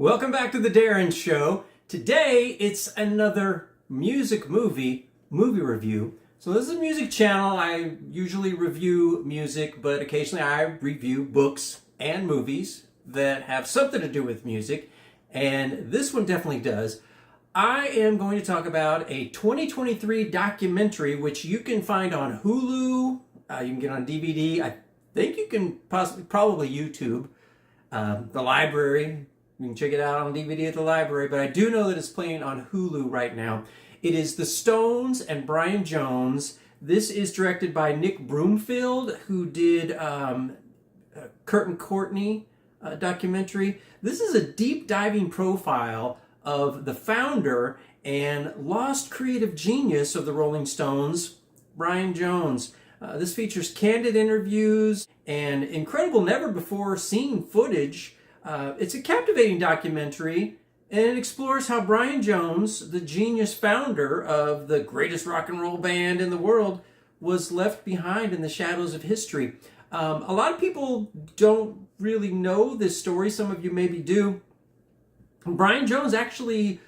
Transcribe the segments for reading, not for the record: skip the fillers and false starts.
Welcome back to the Darin Show. Today it's another movie review. So this is a music channel. I usually review music, but occasionally I review books and movies that have something to do with music, and this one definitely does. I am going to talk about a 2023 documentary which you can find on Hulu, you can get on DVD, I think you can probably YouTube, the library. You can check it out on DVD at the library, but I do know that it's playing on Hulu right now. It is The Stones and Brian Jones. This is directed by Nick Broomfield, who did Kurt and Courtney documentary. This is a deep diving profile of the founder and lost creative genius of the Rolling Stones, Brian Jones. This features candid interviews and incredible never-before-seen footage. It's a captivating documentary, and it explores how Brian Jones, the genius founder of the greatest rock and roll band in the world, was left behind in the shadows of history. A lot of people don't really know this story. Some of you maybe do. Brian Jones actually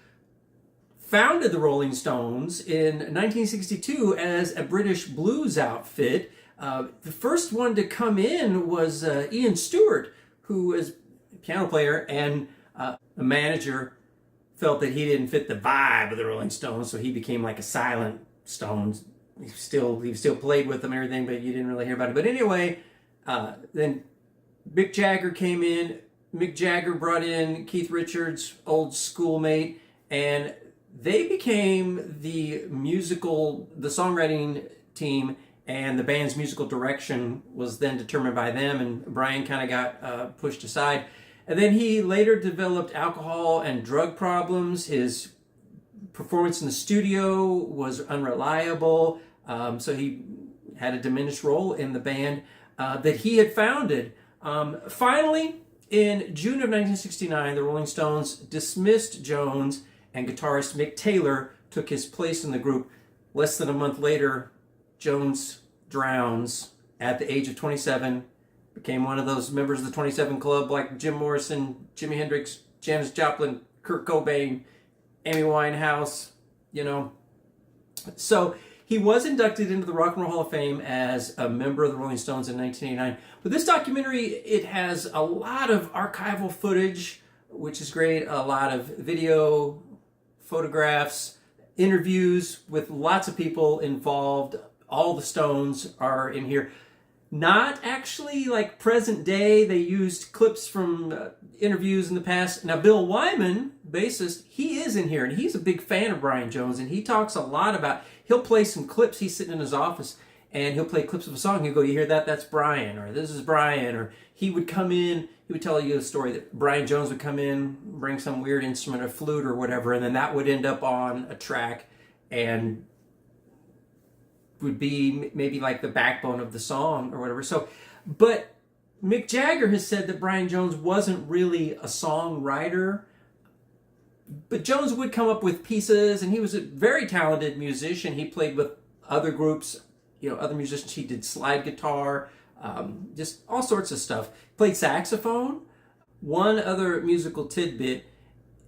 founded the Rolling Stones in 1962 as a British blues outfit. The first one to come in was Ian Stewart, who is piano player, and a manager felt that he didn't fit the vibe of the Rolling Stones, so he became like a silent Stones. He still played with them and everything, but you didn't really hear about it. But anyway, then Mick Jagger came in. Mick Jagger brought in Keith Richards' old schoolmate, and they became the songwriting team, and the band's musical direction was then determined by them, and Brian kind of got pushed aside. And then he later developed alcohol and drug problems. His performance in the studio was unreliable, so he had a diminished role in the band that he had founded. Finally, in June of 1969, the Rolling Stones dismissed Jones, and guitarist Mick Taylor took his place in the group. Less than a month later, Jones drowns at the age of 27. Became one of those members of the 27 Club like Jim Morrison, Jimi Hendrix, Janis Joplin, Kurt Cobain, Amy Winehouse, So he was inducted into the Rock and Roll Hall of Fame as a member of the Rolling Stones in 1989. But this documentary, it has a lot of archival footage, which is great, a lot of video, photographs, interviews with lots of people involved. All the Stones are in here. Not actually like present day. They used clips from interviews in the past. Now, Bill Wyman, bassist, he is in here, and he's a big fan of Brian Jones, and he talks a lot about, he'll play some clips. He's sitting in his office, and he'll play clips of a song. He'll go, you hear that? That's Brian, or this is Brian, or he would come in, he would tell you a story that Brian Jones would come in, bring some weird instrument, a flute or whatever, and then that would end up on a track, and would be maybe like the backbone of the song or whatever. So, but Mick Jagger has said that Brian Jones wasn't really a songwriter, but Jones would come up with pieces, and he was a very talented musician. He played with other groups, other musicians. He did slide guitar, just all sorts of stuff. Played saxophone. One other musical tidbit: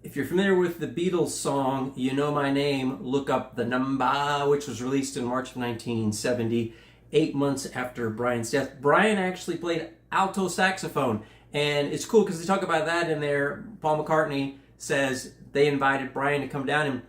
if you're familiar with the Beatles song, You Know My Name, Look Up the Number, which was released in March of 1970, 8 months after Brian's death. Brian actually played alto saxophone, and it's cool because they talk about that in there. Paul McCartney says they invited Brian to come down and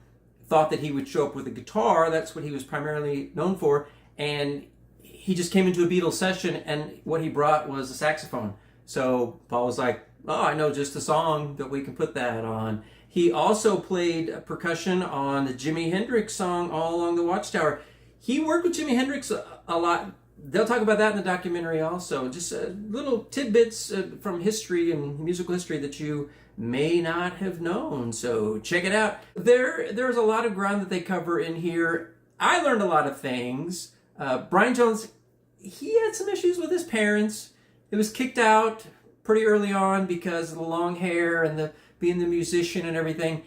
thought that he would show up with a guitar. That's what he was primarily known for, and he just came into a Beatles session, and what he brought was a saxophone. So Paul was like, oh, I know just a song that we can put that on. He also played percussion on the Jimi Hendrix song, All Along the Watchtower. He worked with Jimi Hendrix a lot. They'll talk about that in the documentary also. Just little tidbits from history and musical history that you may not have known. So check it out. There's a lot of ground that they cover in here. I learned a lot of things. Brian Jones, he had some issues with his parents. He was kicked out pretty early on because of the long hair and being the musician and everything.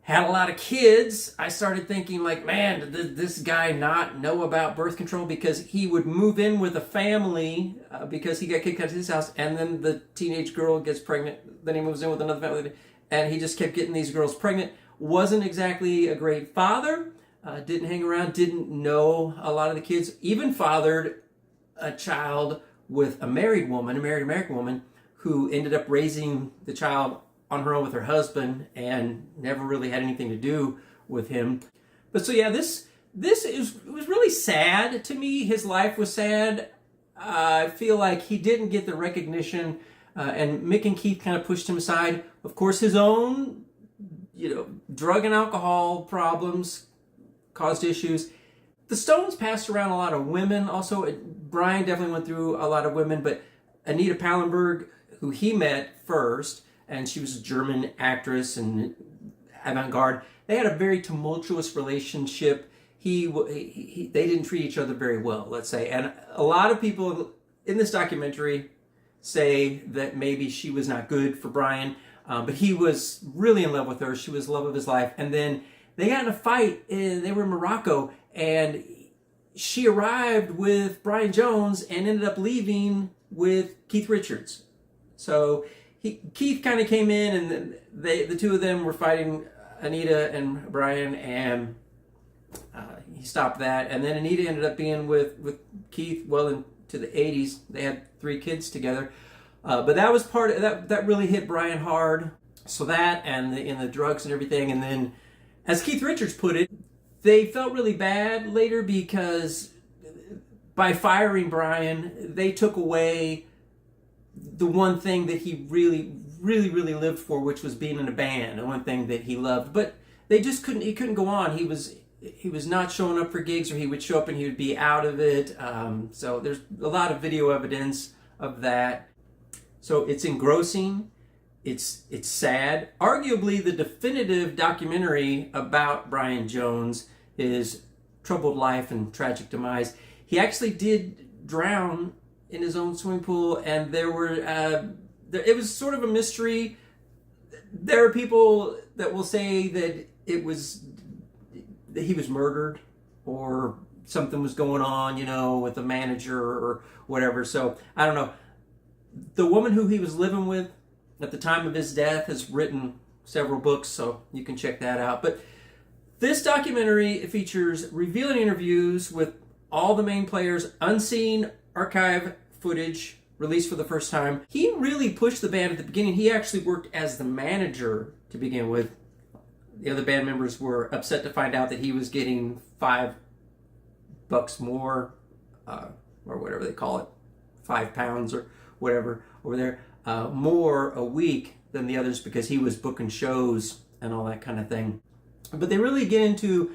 had a lot of kids, I started thinking like, man, did this guy not know about birth control? Because he would move in with a family because he got kicked out of his house, and then the teenage girl gets pregnant, then he moves in with another family, and he just kept getting these girls pregnant. Wasn't exactly a great father, didn't hang around, didn't know a lot of the kids, even fathered a child with a married woman, a married American woman, who ended up raising the child on her own with her husband and never really had anything to do with him. But so yeah, this was really sad to me. His life was sad. I feel like he didn't get the recognition, and Mick and Keith kind of pushed him aside. Of course, his own, drug and alcohol problems caused issues. The Stones passed around a lot of women. Also, Brian definitely went through a lot of women, but Anita Pallenberg, who he met first, and she was a German actress and avant-garde. They had a very tumultuous relationship. They didn't treat each other very well, let's say. And a lot of people in this documentary say that maybe she was not good for Brian, but he was really in love with her. She was the love of his life. And then they got in a fight. They were in Morocco, and she arrived with Brian Jones and ended up leaving with Keith Richards. So Keith kind of came in, and the two of them were fighting, Anita and Brian, and he stopped that. And then Anita ended up being with Keith well into the 80s. They had 3 kids together. But that was part of that really hit Brian hard. So that and the drugs and everything. And then, as Keith Richards put it, they felt really bad later because by firing Brian, they took away the one thing that he really, really, really lived for, which was being in a band, the one thing that he loved. But they just he couldn't go on. He was not showing up for gigs, or he would show up and he would be out of it. So there's a lot of video evidence of that. So it's engrossing. It's sad. Arguably the definitive documentary about Brian Jones, his troubled life and tragic demise. He actually did drown in his own swimming pool, and there were it was sort of a mystery. There are people that will say that he was murdered, or something was going on, with the manager or whatever. So I don't know. The woman who he was living with at the time of his death has written several books, so you can check that out. But this documentary features revealing interviews with all the main players, unseen archive footage released for the first time. He really pushed the band at the beginning. He actually worked as the manager to begin with. The other band members were upset to find out that he was getting $5 more, or whatever they call it, 5 pounds or whatever over there, more a week than the others, because he was booking shows and all that kind of thing. But they really get into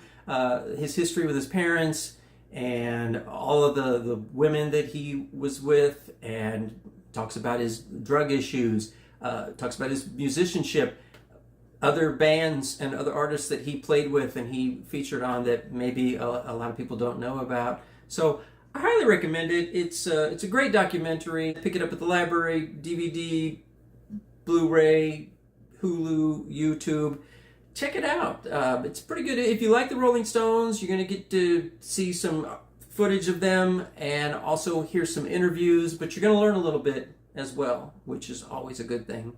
his history with his parents and all of the women that he was with, and talks about his drug issues, talks about his musicianship, other bands and other artists that he played with and he featured on that maybe a lot of people don't know about. So I highly recommend it. It's a great documentary. Pick it up at the library, DVD, Blu-ray, Hulu, YouTube. Check it out. It's pretty good. If you like the Rolling Stones, you're going to get to see some footage of them and also hear some interviews, but you're going to learn a little bit as well, which is always a good thing.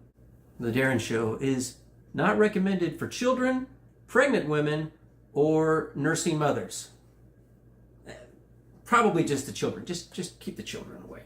The Darin Show is not recommended for children, pregnant women, or nursing mothers. Probably just the children. Just keep the children away.